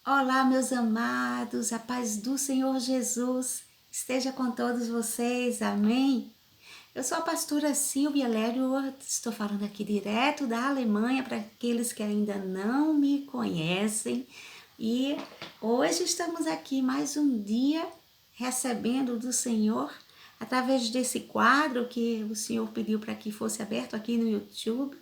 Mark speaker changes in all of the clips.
Speaker 1: Olá, meus amados, a paz do Senhor Jesus esteja com todos vocês, amém? Eu sou a pastora Silvia Lério, estou falando aqui direto da Alemanha para aqueles que ainda não me conhecem e hoje estamos aqui mais um dia recebendo do Senhor através desse quadro que o Senhor pediu para que fosse aberto aqui no YouTube,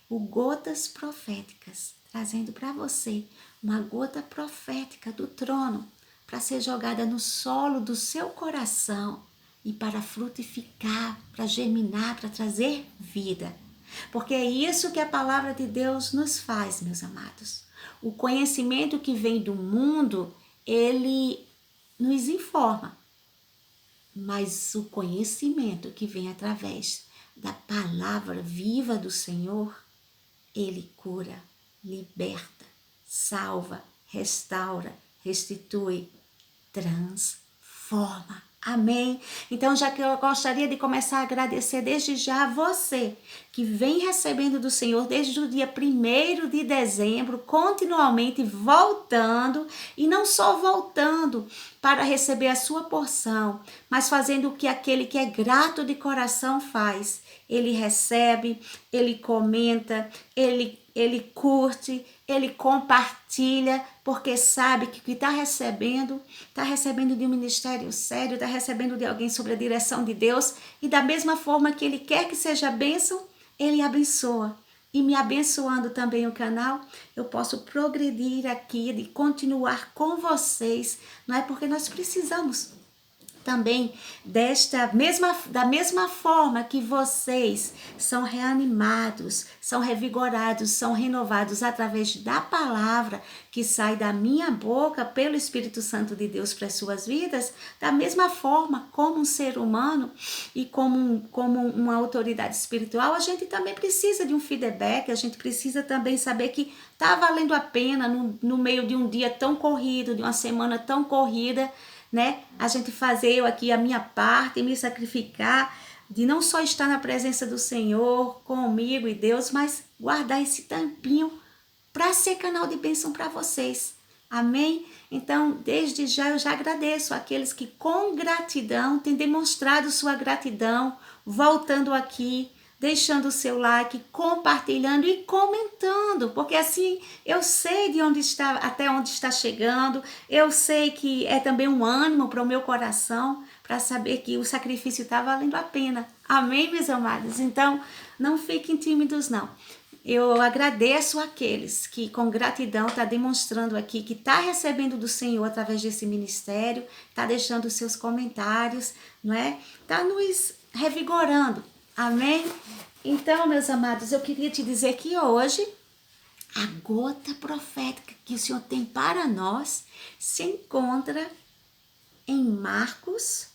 Speaker 1: o Gotas Proféticas, trazendo para você uma gota profética do trono para ser jogada no solo do seu coração e para frutificar, para germinar, para trazer vida. Porque é isso que a palavra de Deus nos faz, meus amados. O conhecimento que vem do mundo, ele nos informa, mas o conhecimento que vem através da palavra viva do Senhor, ele cura, liberta, salva, restaura, restitui, transforma. Amém? Então, já que eu gostaria de começar a agradecer desde já a você que vem recebendo do Senhor desde o dia 1º de dezembro, continuamente voltando, e não só voltando para receber a sua porção, mas fazendo o que aquele que é grato de coração faz. Ele recebe, ele comenta, ele curte, ele compartilha, porque sabe que o que está recebendo de um ministério sério, está recebendo de alguém sobre a direção de Deus, e da mesma forma que ele quer que seja bênção, ele abençoa. E me abençoando também o canal, eu posso progredir aqui, de continuar com vocês, não é? Porque nós precisamos também da mesma forma que vocês são reanimados, são revigorados, são renovados através da palavra que sai da minha boca pelo Espírito Santo de Deus para as suas vidas, da mesma forma como um ser humano e como uma autoridade espiritual, a gente também precisa de um feedback, a gente precisa também saber que está valendo a pena no meio de um dia tão corrido, de uma semana tão corrida, né? A gente fazer eu aqui a minha parte, me sacrificar, de não só estar na presença do Senhor, comigo e Deus, mas guardar esse tampinho para ser canal de bênção para vocês. Amém? Então, desde já eu já agradeço àqueles que com gratidão têm demonstrado sua gratidão, voltando aqui, deixando o seu like, compartilhando e comentando, porque assim eu sei de onde está, até onde está chegando, eu sei que é também um ânimo para o meu coração, para saber que o sacrifício está valendo a pena. Amém, meus amados? Então, não fiquem tímidos, não. Eu agradeço aqueles que com gratidão está demonstrando aqui que está recebendo do Senhor através desse ministério, está deixando os seus comentários, não é? Está nos revigorando. Amém? Então, meus amados, eu queria te dizer que hoje a gota profética que o Senhor tem para nós se encontra em Marcos,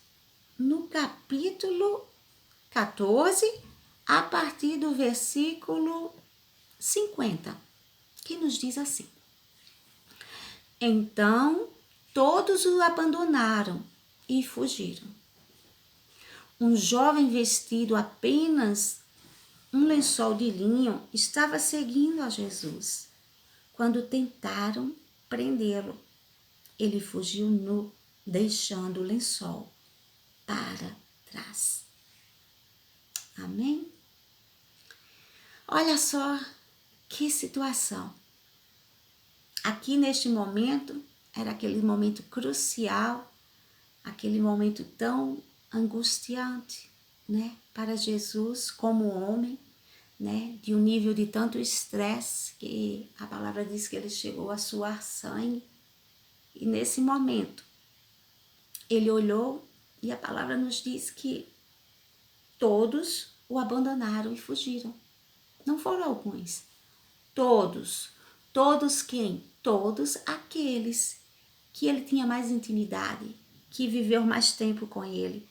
Speaker 1: no capítulo 14, a partir do versículo 50, que nos diz assim: Então todos o abandonaram e fugiram. Um jovem vestido apenas um lençol de linho estava seguindo a Jesus. Quando tentaram prendê-lo, ele fugiu nu, deixando o lençol para trás. Amém? Olha só que situação. Aqui neste momento, era aquele momento crucial, aquele momento tão angustiante, né? Para Jesus como homem, né? De um nível de tanto estresse que a palavra diz que ele chegou a suar sangue. E nesse momento, ele olhou e a palavra nos diz que todos o abandonaram e fugiram. Não foram alguns, todos. Todos quem? Todos aqueles que ele tinha mais intimidade, que viveu mais tempo com ele,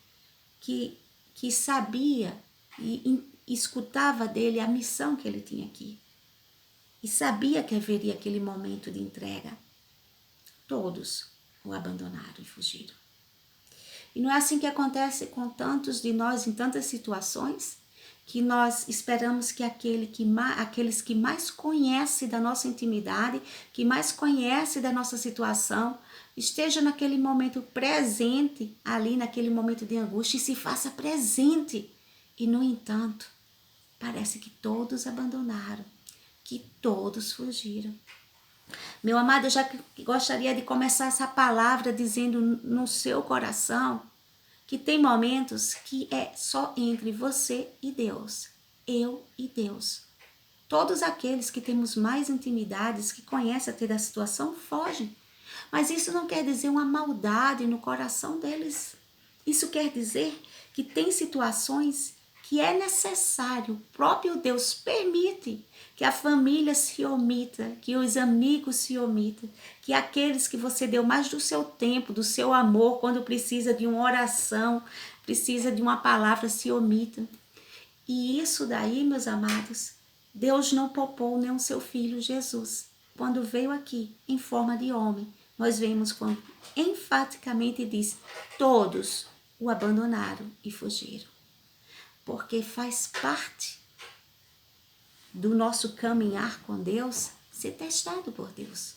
Speaker 1: que sabia e escutava dele a missão que ele tinha aqui. E sabia que haveria aquele momento de entrega. Todos o abandonaram e fugiram. E não é assim que acontece com tantos de nós em tantas situações, que nós esperamos que aqueles que mais conhecem da nossa intimidade, que mais conhecem da nossa situação, esteja naquele momento presente, ali naquele momento de angústia, e se faça presente. E, no entanto, parece que todos abandonaram, que todos fugiram. Meu amado, eu já gostaria de começar essa palavra dizendo no seu coração que tem momentos que é só entre você e Deus, eu e Deus. Todos aqueles que temos mais intimidades, que conhecem até da situação, fogem. Mas isso não quer dizer uma maldade no coração deles. Isso quer dizer que tem situações que é necessário, o próprio Deus permite que a família se omita, que os amigos se omitam, que aqueles que você deu mais do seu tempo, do seu amor, quando precisa de uma oração, precisa de uma palavra, se omitam. E isso daí, meus amados, Deus não poupou nem o seu filho Jesus. Quando veio aqui em forma de homem, nós vemos quando enfaticamente diz: todos o abandonaram e fugiram. Porque faz parte do nosso caminhar com Deus ser testado por Deus.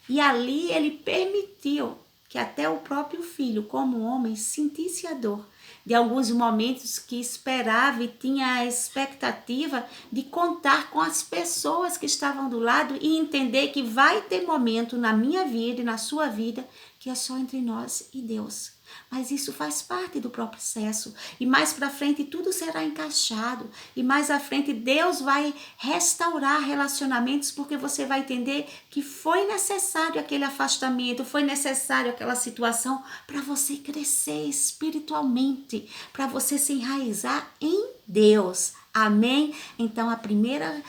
Speaker 1: E ali ele permitiu que até o próprio filho, como homem, sentisse a dor de alguns momentos que esperava e tinha a expectativa de contar com as pessoas que estavam do lado e entender que vai ter momento na minha vida e na sua vida que é só entre nós e Deus. Mas isso faz parte do processo. E mais para frente tudo será encaixado. E mais à frente Deus vai restaurar relacionamentos, porque você vai entender que foi necessário aquele afastamento, foi necessário aquela situação para você crescer espiritualmente, para você se enraizar em Deus. Amém? Então a primeira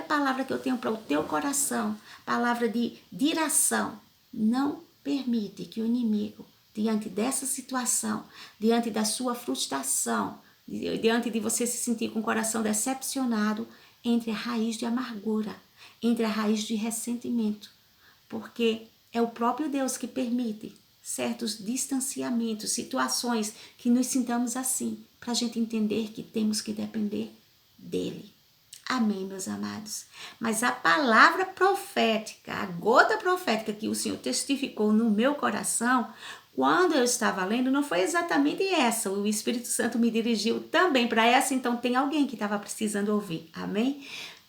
Speaker 1: palavra que eu tenho para o teu coração, palavra de direção: não permite que o inimigo, diante dessa situação, diante da sua frustração, diante de você se sentir com o coração decepcionado, entre a raiz de amargura, entre a raiz de ressentimento, porque é o próprio Deus que permite certos distanciamentos, situações que nos sintamos assim, para a gente entender que temos que depender dele. Amém, meus amados? Mas a palavra profética, a gota profética que o Senhor testificou no meu coração, quando eu estava lendo, não foi exatamente essa. O Espírito Santo me dirigiu também para essa, então tem alguém que estava precisando ouvir. Amém?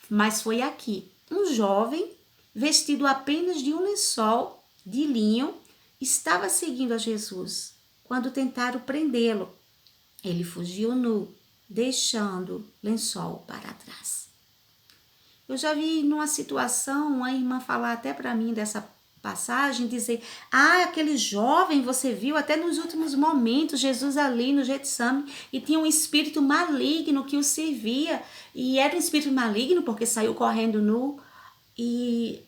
Speaker 1: Mas foi aqui. Um jovem, vestido apenas de um lençol de linho, estava seguindo a Jesus. Quando tentaram prendê-lo, ele fugiu nu, deixando lençol para trás. Eu já vi numa situação uma irmã falar até para mim dessa passagem, dizer: aquele jovem você viu até nos últimos momentos, Jesus ali no Getsemane, e tinha um espírito maligno que o servia, e era um espírito maligno porque saiu correndo nu. E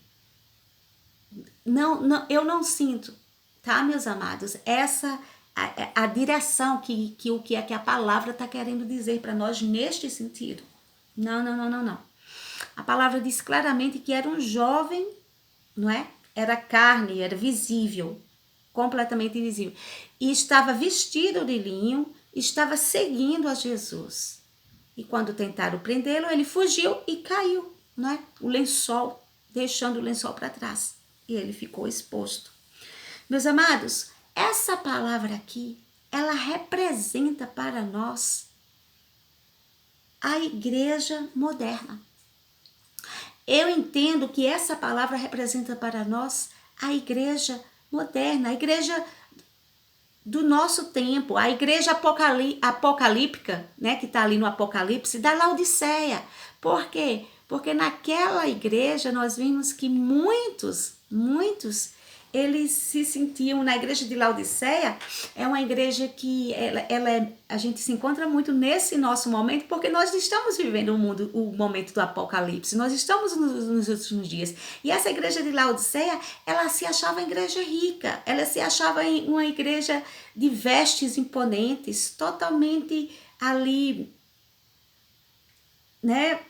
Speaker 1: não, eu não sinto, tá, meus amados, essa a direção que a palavra está querendo dizer para nós neste sentido. Não. A palavra diz claramente que era um jovem, não é? Era carne, era visível, completamente visível. E estava vestido de linho, estava seguindo a Jesus. E quando tentaram prendê-lo, ele fugiu e caiu, não é? O lençol, deixando o lençol para trás. E ele ficou exposto. Meus amados, essa palavra aqui, ela representa para nós a igreja moderna. Eu entendo que essa palavra representa para nós a igreja moderna, a igreja do nosso tempo, a igreja apocalíptica, né, que está ali no Apocalipse, da Laodiceia. Por quê? Porque naquela igreja nós vimos que muitos, eles se sentiam, na igreja de Laodiceia, é uma igreja que a gente se encontra muito nesse nosso momento, porque nós estamos vivendo o momento do Apocalipse, nós estamos nos últimos dias. E essa igreja de Laodiceia, ela se achava uma igreja rica, ela se achava uma igreja de vestes imponentes, totalmente ali, né,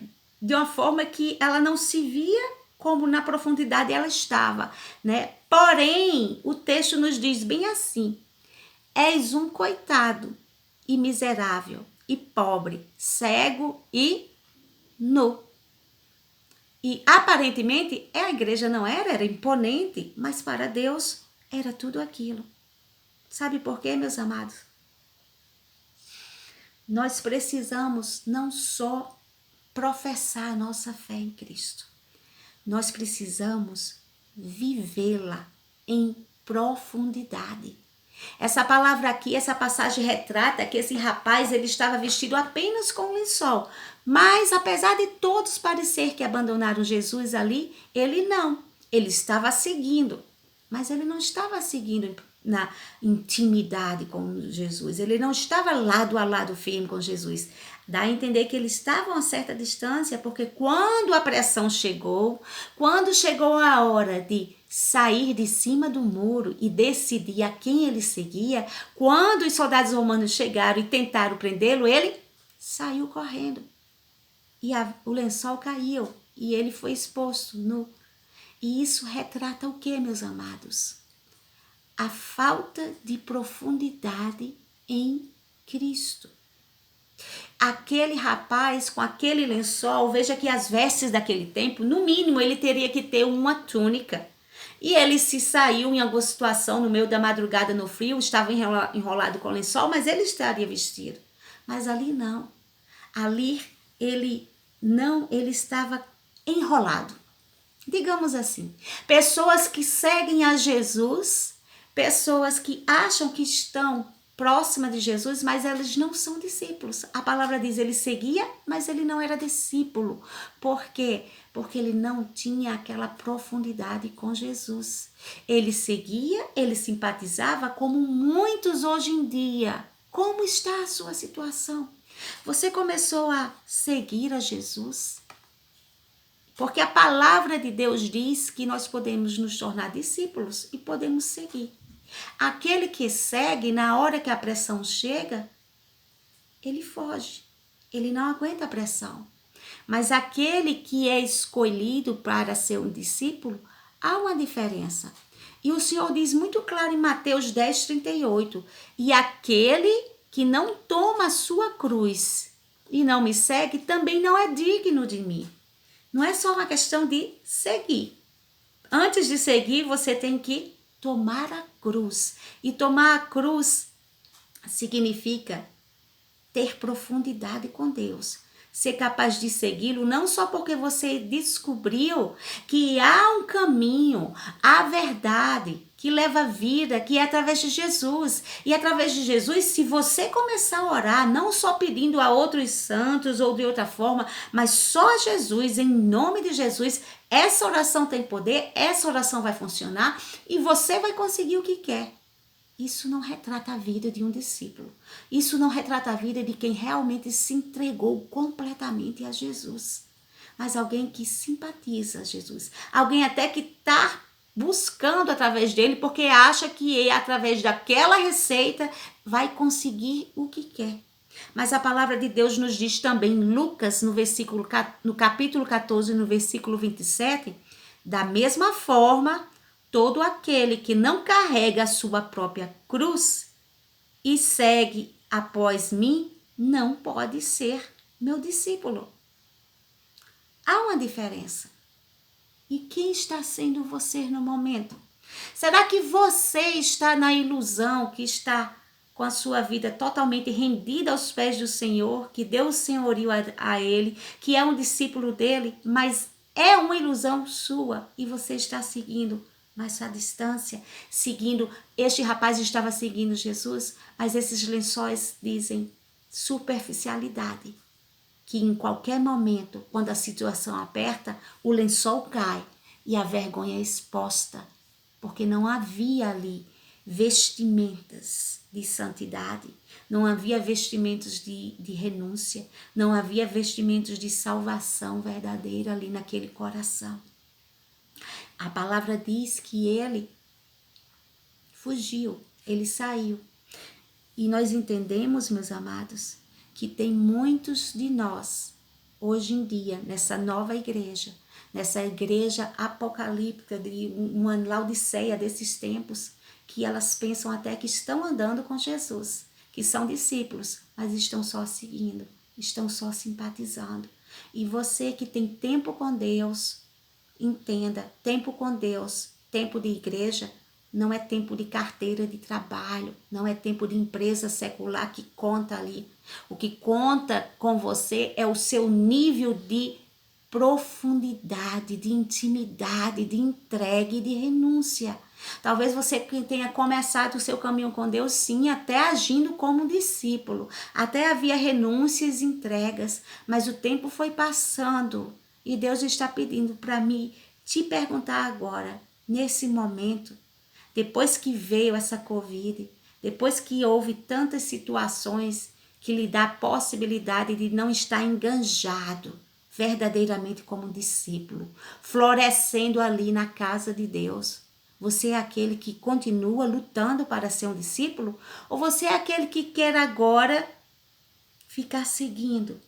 Speaker 1: de uma forma que ela não se via como na profundidade ela estava, né? Porém, o texto nos diz bem assim: és um coitado e miserável, e pobre, cego e nu. E aparentemente a igreja não era imponente, mas para Deus era tudo aquilo. Sabe por quê, meus amados? Nós precisamos não só professar a nossa fé em Cristo, nós precisamos vivê-la em profundidade. Essa palavra aqui, essa passagem retrata que esse rapaz ele estava vestido apenas com um lençol, mas apesar de todos parecer que abandonaram Jesus ali, ele não, ele estava seguindo, mas ele não estava seguindo na intimidade com Jesus, ele não estava lado a lado firme com Jesus. Dá a entender que eles estavam a certa distância, porque quando a pressão chegou, quando chegou a hora de sair de cima do muro e decidir a quem ele seguia, quando os soldados romanos chegaram e tentaram prendê-lo, ele saiu correndo. E o lençol caiu e ele foi exposto nu. E isso retrata o que, meus amados? A falta de profundidade em Cristo. Aquele rapaz com aquele lençol, veja que as vestes daquele tempo, no mínimo ele teria que ter uma túnica. E ele se saiu em alguma situação no meio da madrugada no frio, estava enrolado com lençol, mas ele estaria vestido. Mas ali não. Ali ele estava enrolado. Digamos assim, pessoas que seguem a Jesus, pessoas que acham que estão próxima de Jesus, mas eles não são discípulos. A palavra diz, ele seguia, mas ele não era discípulo. Por quê? Porque ele não tinha aquela profundidade com Jesus. Ele seguia, ele simpatizava, como muitos hoje em dia. Como está a sua situação? Você começou a seguir a Jesus? Porque a palavra de Deus diz que nós podemos nos tornar discípulos e podemos seguir. Aquele que segue, na hora que a pressão chega, ele foge. Ele não aguenta a pressão. Mas aquele que é escolhido para ser um discípulo, há uma diferença. E o Senhor diz muito claro em Mateus 10:38, e aquele que não toma a sua cruz e não me segue, também não é digno de mim. Não é só uma questão de seguir. Antes de seguir, você tem que tomar a cruz. E tomar a cruz significa ter profundidade com Deus. Ser capaz de segui-lo não só porque você descobriu que há um caminho, há verdade que leva a vida, que é através de Jesus. E através de Jesus, se você começar a orar, não só pedindo a outros santos ou de outra forma, mas só a Jesus, em nome de Jesus, essa oração tem poder, essa oração vai funcionar e você vai conseguir o que quer. Isso não retrata a vida de um discípulo. Isso não retrata a vida de quem realmente se entregou completamente a Jesus. Mas alguém que simpatiza a Jesus. Alguém até que está buscando através dele porque acha que através daquela receita vai conseguir o que quer. Mas a palavra de Deus nos diz também em Lucas, no capítulo 14, no versículo 27, da mesma forma, todo aquele que não carrega a sua própria cruz e segue após mim, não pode ser meu discípulo. Há uma diferença. E quem está sendo você no momento? Será que você está na ilusão que está com a sua vida totalmente rendida aos pés do Senhor, que deu o senhorio a ele, que é um discípulo dele, mas é uma ilusão sua e você está seguindo mais à distância, seguindo, este rapaz estava seguindo Jesus, mas esses lençóis dizem superficialidade, que em qualquer momento, quando a situação aperta, o lençol cai e a vergonha é exposta, porque não havia ali vestimentas de santidade, não havia vestimentos de renúncia, não havia vestimentos de salvação verdadeira ali naquele coração. A palavra diz que ele fugiu, ele saiu. E nós entendemos, meus amados, que tem muitos de nós, hoje em dia, nessa nova igreja, nessa igreja apocalíptica, de uma Laodiceia desses tempos, que elas pensam até que estão andando com Jesus, que são discípulos, mas estão só seguindo, estão só simpatizando. E você que tem tempo com Deus, entenda, tempo com Deus, tempo de igreja, não é tempo de carteira de trabalho, não é tempo de empresa secular que conta ali. O que conta com você é o seu nível de profundidade, de intimidade, de entrega e de renúncia. Talvez você tenha começado o seu caminho com Deus, sim, até agindo como um discípulo, até havia renúncias e entregas, mas o tempo foi passando e Deus está pedindo para mim te perguntar agora, nesse momento, depois que veio essa Covid, depois que houve tantas situações que lhe dá a possibilidade de não estar enganjado verdadeiramente como discípulo, florescendo ali na casa de Deus. Você é aquele que continua lutando para ser um discípulo? Ou você é aquele que quer agora ficar seguindo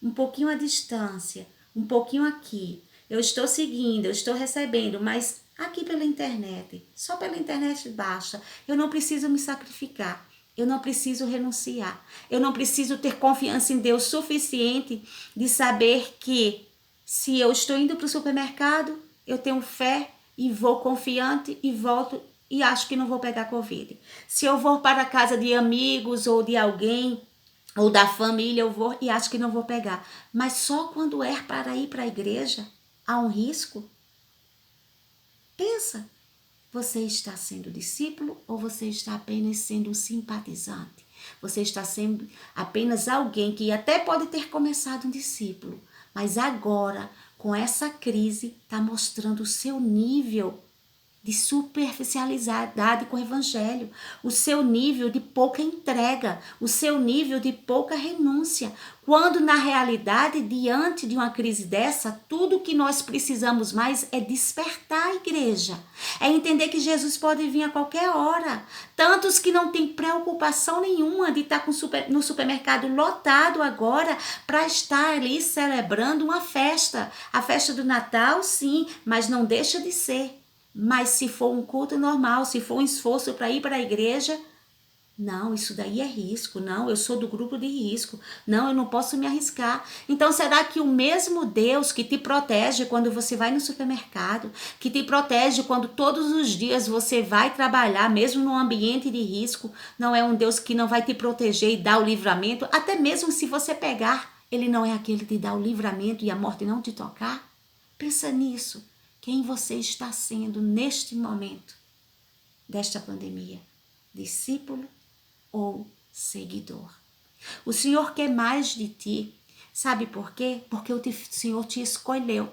Speaker 1: um pouquinho à distância, um pouquinho aqui? Eu estou seguindo, eu estou recebendo, mas aqui pela internet, só pela internet basta. Eu não preciso me sacrificar. Eu não preciso renunciar. Eu não preciso ter confiança em Deus suficiente de saber que se eu estou indo para o supermercado, eu tenho fé e vou confiante e volto e acho que não vou pegar Covid. Se eu vou para a casa de amigos ou de alguém ou da família, eu vou e acho que não vou pegar. Mas só quando é para ir para a igreja, há um risco? Pensa. Você está sendo discípulo ou você está apenas sendo um simpatizante? Você está sendo apenas alguém que até pode ter começado um discípulo, mas agora, com essa crise, está mostrando o seu nível de superficialidade com o evangelho, o seu nível de pouca entrega, o seu nível de pouca renúncia, quando na realidade, diante de uma crise dessa, tudo que nós precisamos mais é despertar a igreja, é entender que Jesus pode vir a qualquer hora. Tantos que não têm preocupação nenhuma de estar no supermercado lotado agora para estar ali celebrando uma festa, a festa do Natal, sim, mas não deixa de ser. Mas se for um culto normal, se for um esforço para ir para a igreja, não, isso daí é risco. Não, eu sou do grupo de risco. Não, eu não posso me arriscar. Então, será que o mesmo Deus que te protege quando você vai no supermercado, que te protege quando todos os dias você vai trabalhar, mesmo num ambiente de risco, não é um Deus que não vai te proteger e dar o livramento? Até mesmo se você pegar, ele não é aquele que te dá o livramento e a morte não te tocar? Pensa nisso. Quem você está sendo neste momento desta pandemia? Discípulo ou seguidor? O Senhor quer mais de ti. Sabe por quê? Porque o Senhor te escolheu.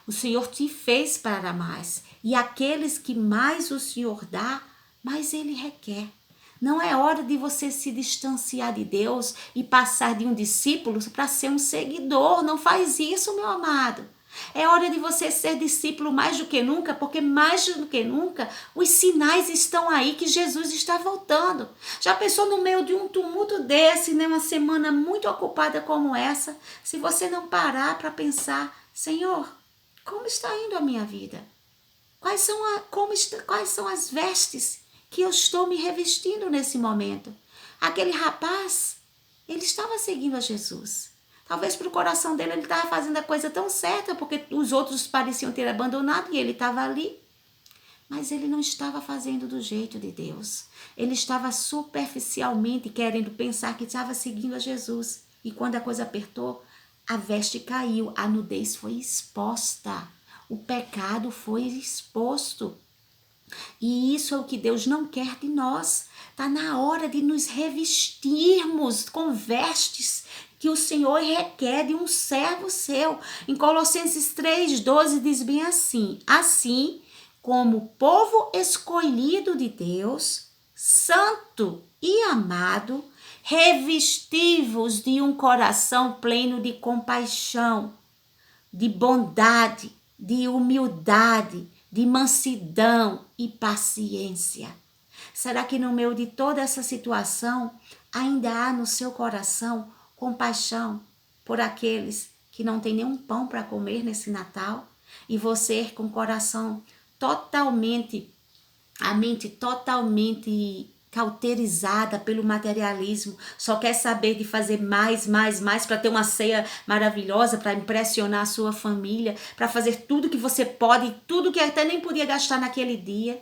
Speaker 1: O Senhor te fez para mais. E aqueles que mais o Senhor dá, mais Ele requer. Não é hora de você se distanciar de Deus e passar de um discípulo para ser um seguidor. Não faz isso, meu amado. É hora de você ser discípulo mais do que nunca, porque mais do que nunca os sinais estão aí que Jesus está voltando. Já pensou no meio de um tumulto desse, né, uma semana muito ocupada como essa, se você não parar para pensar, Senhor, como está indo a minha vida? Quais são as vestes que eu estou me revestindo nesse momento? Aquele rapaz, ele estava seguindo a Jesus. Talvez para o coração dele ele estava fazendo a coisa tão certa, porque os outros pareciam ter abandonado e ele estava ali. Mas ele não estava fazendo do jeito de Deus. Ele estava superficialmente querendo pensar que estava seguindo a Jesus. E quando a coisa apertou, a veste caiu, a nudez foi exposta. O pecado foi exposto. E isso é o que Deus não quer de nós. Está na hora de nos revestirmos com vestes que o Senhor requer de um servo seu. Em Colossenses 3,12 diz bem assim: assim como povo escolhido de Deus, santo e amado, revesti-vos de um coração pleno de compaixão, de bondade, de humildade, de mansidão e paciência. Será que no meio de toda essa situação ainda há no seu coração compaixão por aqueles que não têm nenhum pão para comer nesse Natal? E você com o coração totalmente, a mente totalmente cauterizada pelo materialismo, só quer saber de fazer mais para ter uma ceia maravilhosa, para impressionar a sua família, para fazer tudo que você pode, tudo que até nem podia gastar naquele dia,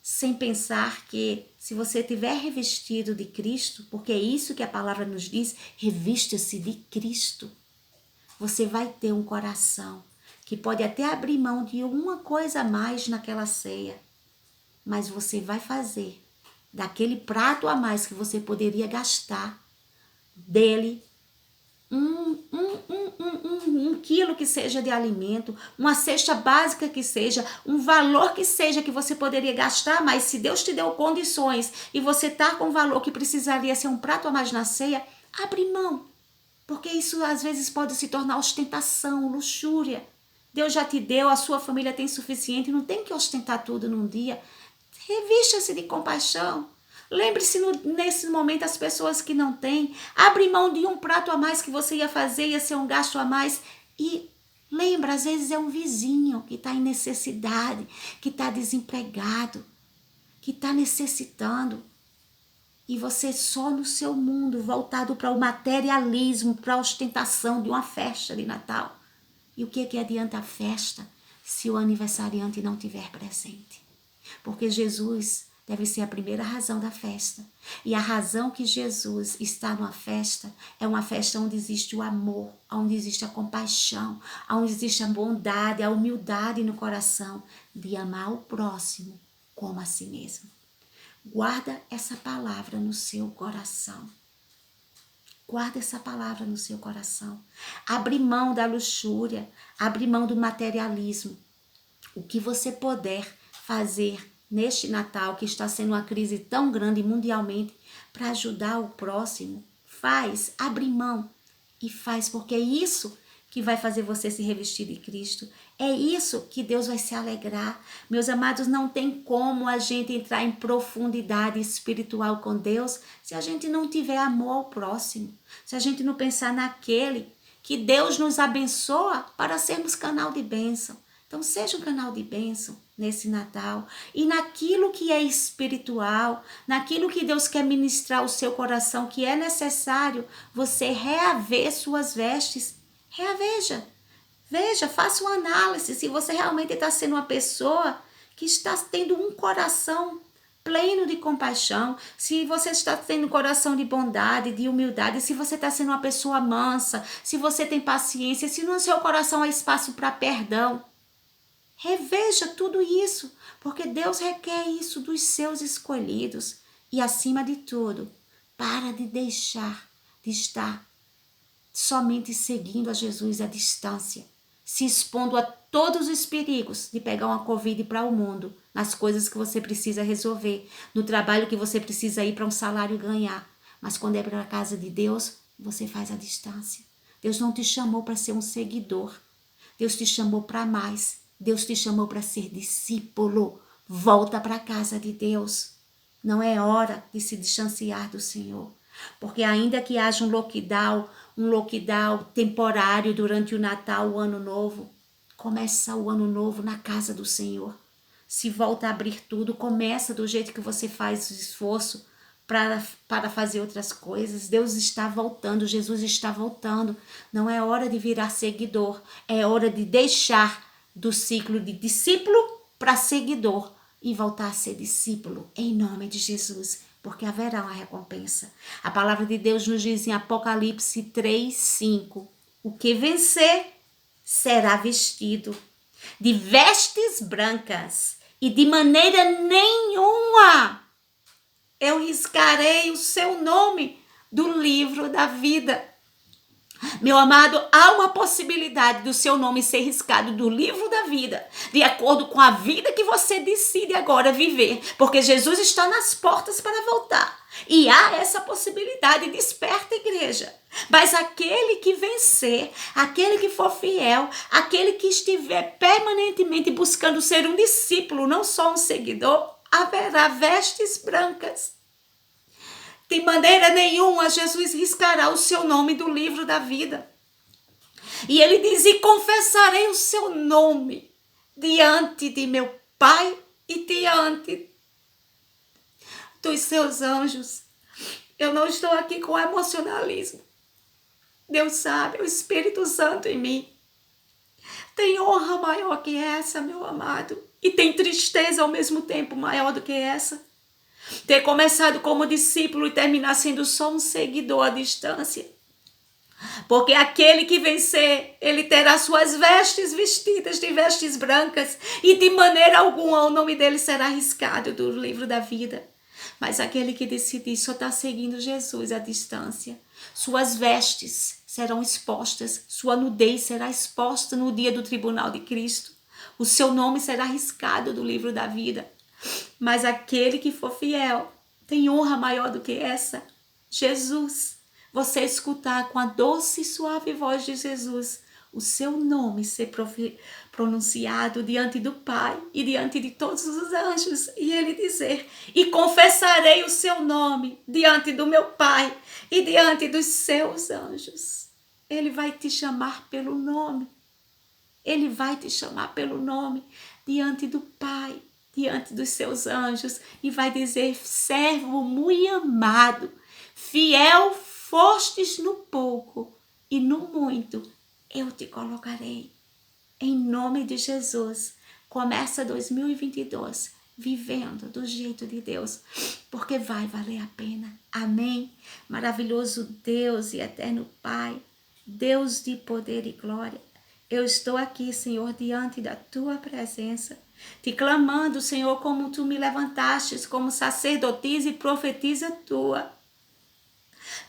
Speaker 1: sem pensar que se você tiver revestido de Cristo, porque é isso que a palavra nos diz, revista-se de Cristo, você vai ter um coração que pode até abrir mão de uma coisa a mais naquela ceia, mas você vai fazer daquele prato a mais que você poderia gastar, dele, um quilo que seja de alimento, uma cesta básica que seja, um valor que seja que você poderia gastar, mas se Deus te deu condições e você tá com um valor que precisaria ser um prato a mais na ceia, abre mão, porque isso às vezes pode se tornar ostentação, luxúria. Deus já te deu, a sua família tem suficiente, não tem que ostentar tudo num dia. Revista-se de compaixão. Lembre-se nesse momento as pessoas que não têm. Abre mão de um prato a mais que você ia fazer, ia ser um gasto a mais. E lembra, às vezes é um vizinho que está em necessidade, que está desempregado, que está necessitando. E você só no seu mundo, voltado para o materialismo, para a ostentação de uma festa de Natal. E o que adianta a festa se o aniversariante não tiver presente? Porque Jesus deve ser a primeira razão da festa. E a razão que Jesus está numa festa é uma festa onde existe o amor, onde existe a compaixão, onde existe a bondade, a humildade no coração de amar o próximo como a si mesmo. Guarda essa palavra no seu coração. Guarda essa palavra no seu coração. Abre mão da luxúria, abre mão do materialismo. O que você puder fazer neste Natal, que está sendo uma crise tão grande mundialmente, para ajudar o próximo, faz, abre mão e faz, porque é isso que vai fazer você se revestir de Cristo. É isso que Deus vai se alegrar. Meus amados, não tem como a gente entrar em profundidade espiritual com Deus se a gente não tiver amor ao próximo, se a gente não pensar naquele que Deus nos abençoa para sermos canal de bênção. Então, seja um canal de bênção nesse Natal. E naquilo que é espiritual, naquilo que Deus quer ministrar ao seu coração, que é necessário você reaver suas vestes. Reaveja. Veja, faça uma análise se você realmente está sendo uma pessoa que está tendo um coração pleno de compaixão, se você está tendo um coração de bondade, de humildade, se você está sendo uma pessoa mansa, se você tem paciência, se no seu coração há espaço para perdão. Reveja tudo isso, porque Deus requer isso dos seus escolhidos. E acima de tudo, para de deixar de estar somente seguindo a Jesus à distância, se expondo a todos os perigos de pegar uma Covid para o mundo, nas coisas que você precisa resolver, no trabalho que você precisa ir para um salário ganhar. Mas quando é para a casa de Deus, você faz a distância. Deus não te chamou para ser um seguidor. Deus te chamou para mais. Deus te chamou para ser discípulo. Volta para a casa de Deus. Não é hora de se distanciar do Senhor. Porque ainda que haja um lockdown temporário durante o Natal, o Ano Novo, começa o Ano Novo na casa do Senhor. Se volta a abrir tudo, começa do jeito que você faz o esforço para fazer outras coisas. Deus está voltando, Jesus está voltando. Não é hora de virar seguidor, é hora de deixar do ciclo de discípulo para seguidor e voltar a ser discípulo em nome de Jesus, porque haverá uma recompensa. A palavra de Deus nos diz em Apocalipse 3:5, o que vencer será vestido de vestes brancas e de maneira nenhuma eu riscarei o seu nome do livro da vida. Meu amado, há uma possibilidade do seu nome ser riscado do livro da vida, de acordo com a vida que você decide agora viver, porque Jesus está nas portas para voltar. E há essa possibilidade, desperta, igreja. Mas aquele que vencer, aquele que for fiel, aquele que estiver permanentemente buscando ser um discípulo, não só um seguidor, haverá vestes brancas. De maneira nenhuma, Jesus riscará o seu nome do livro da vida. E ele diz, e confessarei o seu nome diante de meu Pai e diante dos seus anjos. Eu não estou aqui com emocionalismo. Deus sabe, o Espírito Santo em mim. Tem honra maior que essa, meu amado. E tem tristeza ao mesmo tempo maior do que essa. Ter começado como discípulo e terminar sendo só um seguidor à distância. Porque aquele que vencer, ele terá suas vestes vestidas de vestes brancas, e de maneira alguma o nome dele será arriscado do livro da vida. Mas aquele que decidir só está seguindo Jesus à distância, suas vestes serão expostas, sua nudez será exposta no dia do tribunal de Cristo. O seu nome será arriscado do livro da vida. Mas aquele que for fiel tem honra maior do que essa. Jesus, você escutar com a doce e suave voz de Jesus o seu nome ser pronunciado diante do Pai e diante de todos os anjos, e ele dizer: e confessarei o seu nome diante do meu Pai e diante dos seus anjos. Ele vai te chamar pelo nome. Ele vai te chamar pelo nome diante do Pai, diante dos seus anjos, e vai dizer: servo muito amado, fiel fostes no pouco, e no muito eu te colocarei. Em nome de Jesus, começa 2022 vivendo do jeito de Deus, porque vai valer a pena. Amém? Maravilhoso Deus e eterno Pai, Deus de poder e glória, eu estou aqui, Senhor, diante da tua presença, te clamando, Senhor, como tu me levantastes como sacerdotisa e profetisa tua,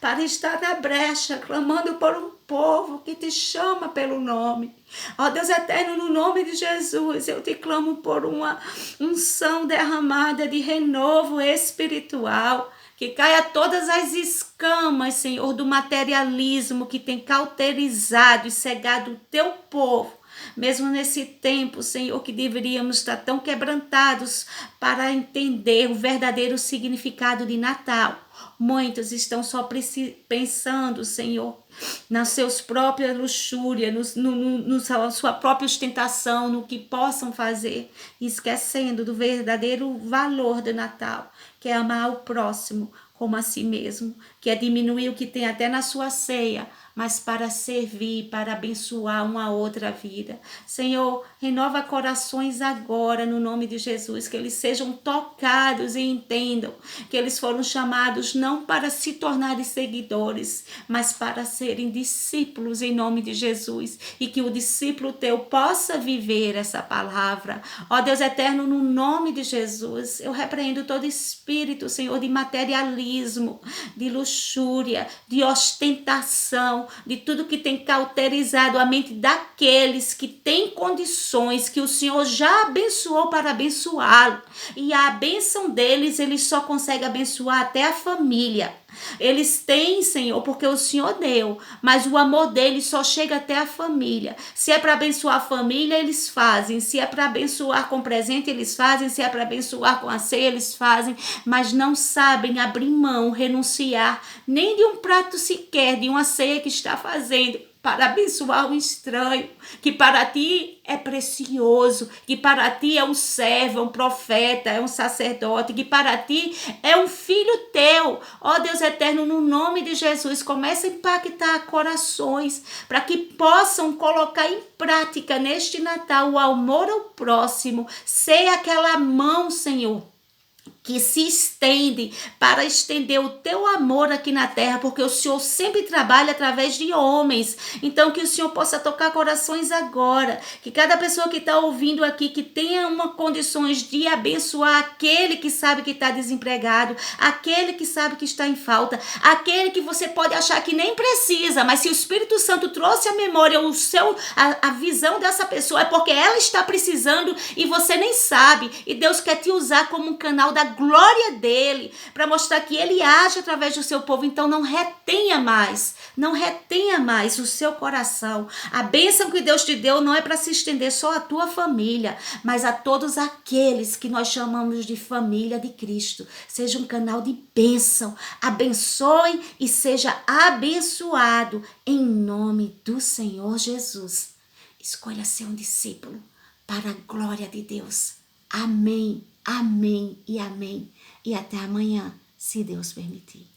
Speaker 1: para estar na brecha, clamando por um povo que te chama pelo nome. Ó Deus eterno, no nome de Jesus, eu te clamo por uma unção derramada de renovo espiritual, que caia todas as escamas, Senhor, do materialismo que tem cauterizado e cegado o teu povo. Mesmo nesse tempo, Senhor, que deveríamos estar tão quebrantados para entender o verdadeiro significado de Natal. Muitos estão só pensando, Senhor, nas suas próprias luxúrias, na sua própria ostentação, no que possam fazer, esquecendo do verdadeiro valor do Natal, que é amar o próximo como a si mesmo, que é diminuir o que tem até na sua ceia, mas para servir, para abençoar uma outra vida. Senhor, renova corações agora, no nome de Jesus, que eles sejam tocados e entendam que eles foram chamados não para se tornarem seguidores, mas para serem discípulos em nome de Jesus, e que o discípulo teu possa viver essa palavra. Ó Deus eterno, no nome de Jesus, eu repreendo todo espírito, Senhor, de materialismo, de luxúria, de ostentação, de tudo que tem cauterizado a mente daqueles que têm condições, que o Senhor já abençoou para abençoá-lo. E a bênção deles, eles só conseguem abençoar até a família. Eles têm, Senhor, porque o Senhor deu, mas o amor deles só chega até a família. Se é para abençoar a família, eles fazem. Se é para abençoar com presente, eles fazem. Se é para abençoar com a ceia, eles fazem. Mas não sabem abrir mão, renunciar, nem de um prato sequer, de uma ceia que está fazendo, para abençoar um estranho, que para ti é precioso, que para ti é um servo, é um profeta, é um sacerdote, que para ti é um filho teu. Ó Deus eterno, no nome de Jesus, começa a impactar corações, para que possam colocar em prática neste Natal o amor ao próximo. Sei aquela mão, Senhor, que se estende para estender o teu amor aqui na terra, porque o Senhor sempre trabalha através de homens. Então que o Senhor possa tocar corações agora, que cada pessoa que está ouvindo aqui, que tenha uma condições de abençoar aquele que sabe que está desempregado, aquele que sabe que está em falta, aquele que você pode achar que nem precisa, mas se o Espírito Santo trouxe à memória a visão dessa pessoa, é porque ela está precisando e você nem sabe, e Deus quer te usar como um canal da glória dele, para mostrar que ele age através do seu povo. Então não retenha mais o seu coração. A bênção que Deus te deu não é para se estender só à tua família, mas a todos aqueles que nós chamamos de família de Cristo. Seja um canal de bênção, abençoe e seja abençoado em nome do Senhor Jesus. Escolha ser um discípulo para a glória de Deus. Amém, amém e amém. e até amanhã, se Deus permitir.